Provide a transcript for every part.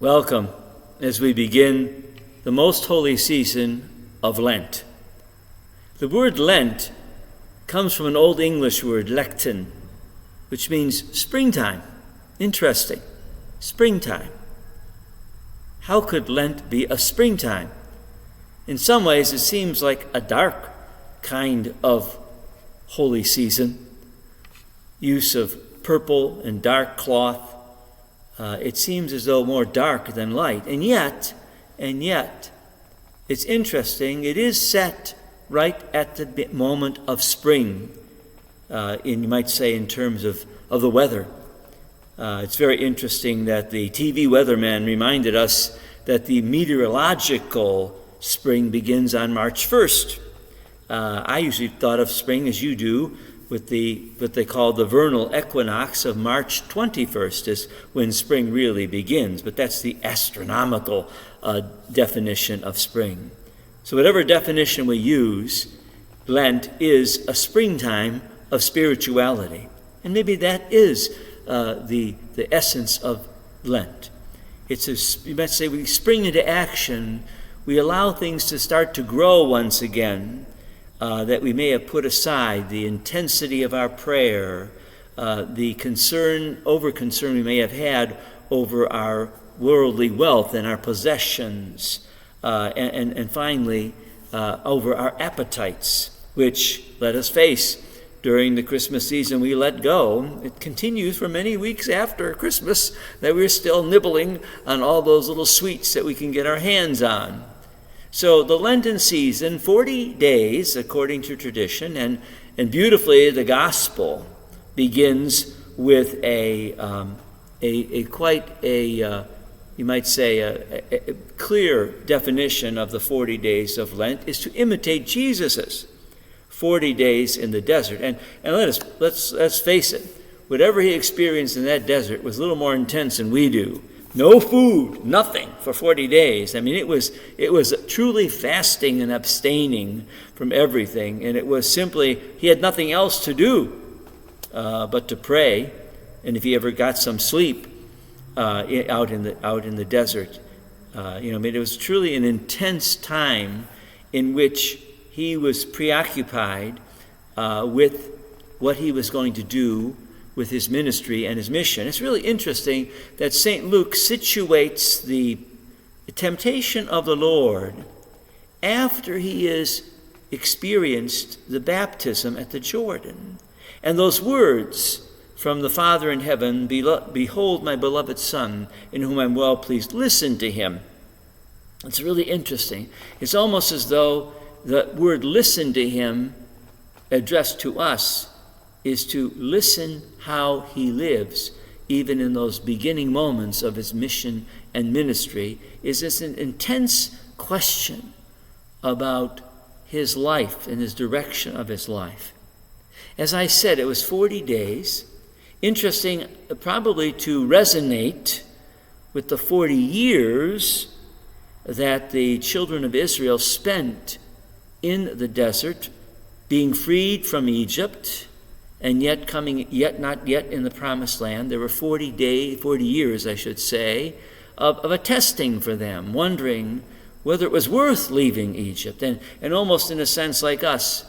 Welcome as we begin the most holy season of Lent. The word Lent comes from an Old English word, lecten, which means springtime. Interesting. Springtime. How could Lent be a springtime? In some ways, it seems like a dark kind of holy season. Use of purple and dark cloth. It seems as though more dark than light. And yet, it's interesting. It is set right at the moment of spring, you might say in terms of the weather. It's very interesting that the TV weatherman reminded us that the meteorological spring begins on March 1st. I usually thought of spring as you do, with what they call the vernal equinox of March 21st is when spring really begins, but that's the astronomical definition of spring. So whatever definition we use, Lent is a springtime of spirituality. And maybe that is the essence of Lent. You might say we spring into action, we allow things to start to grow once again, that we may have put aside the intensity of our prayer, the over-concern we may have had over our worldly wealth and our possessions, and finally, over our appetites, which, let us face, during the Christmas season we let go. It continues for many weeks after Christmas that we're still nibbling on all those little sweets that we can get our hands on. So the Lenten season, 40 days according to tradition, and beautifully the gospel begins with a clear definition of the 40 days of Lent is to imitate Jesus's 40 days in the desert. And let's face it, whatever he experienced in that desert was a little more intense than we do. No food, nothing for 40 days. I mean, it was truly fasting and abstaining from everything. And it was simply, he had nothing else to do but to pray. And if he ever got some sleep out in the desert, it was truly an intense time in which he was preoccupied with what he was going to do with his ministry and his mission. It's really interesting that St. Luke situates the temptation of the Lord after he has experienced the baptism at the Jordan. And those words from the Father in heaven, "Behold my beloved Son, in whom I'm well pleased, listen to him." It's really interesting. It's almost as though the word "listen to him" addressed to us is to listen how he lives, even in those beginning moments of his mission and ministry. Is this an intense question about his life and his direction of his life? As I said, it was 40 days. Interesting, probably to resonate with the 40 years that the children of Israel spent in the desert, being freed from Egypt, and yet not yet in the promised land. There were 40 years, I should say, of a testing for them, wondering whether it was worth leaving Egypt. And almost in a sense like us,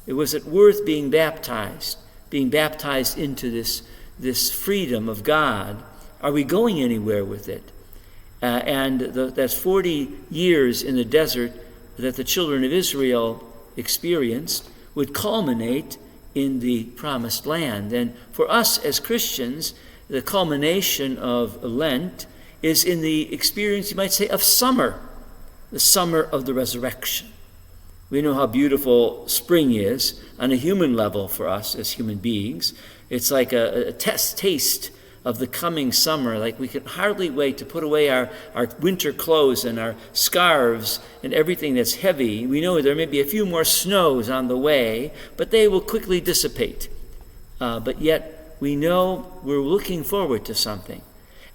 was it worth being baptized into this freedom of God? Are we going anywhere with it? That's 40 years in the desert that the children of Israel experienced would culminate in the promised land. And for us as Christians, the culmination of Lent is in the experience, you might say, of summer, the summer of the resurrection. We know how beautiful spring is on a human level for us as human beings. It's like a taste of the coming summer. Like we can hardly wait to put away our winter clothes and our scarves and everything that's heavy. We know there may be a few more snows on the way, but they will quickly dissipate. But yet we know we're looking forward to something.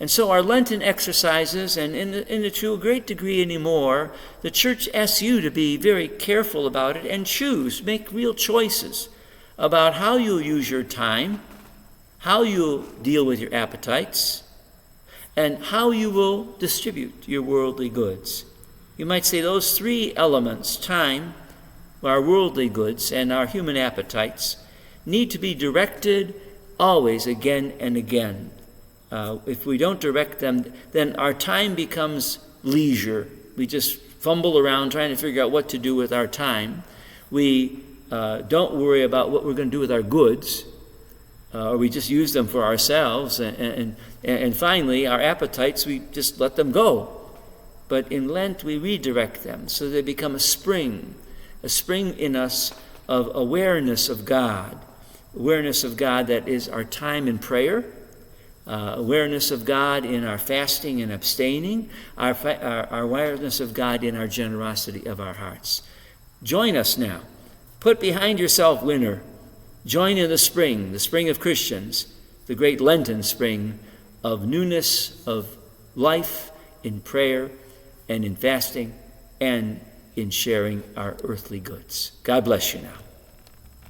And so our Lenten exercises, and to a great degree anymore, the church asks you to be very careful about it and make real choices about how you'll use your time, how you'll deal with your appetites, and how you will distribute your worldly goods. You might say those three elements, time, our worldly goods, and our human appetites, need to be directed always again and again. If we don't direct them, then our time becomes leisure. We just fumble around trying to figure out what to do with our time. We don't worry about what we're going to do with our goods, or we just use them for ourselves. And finally, our appetites, we just let them go. But in Lent, we redirect them so they become a spring in us of awareness of God that is our time in prayer, awareness of God in our fasting and abstaining, our awareness of God in our generosity of our hearts. Join us now. Put behind yourself winter. Join in the spring of Christians, the great Lenten spring of newness of life in prayer and in fasting and in sharing our earthly goods. God bless you now.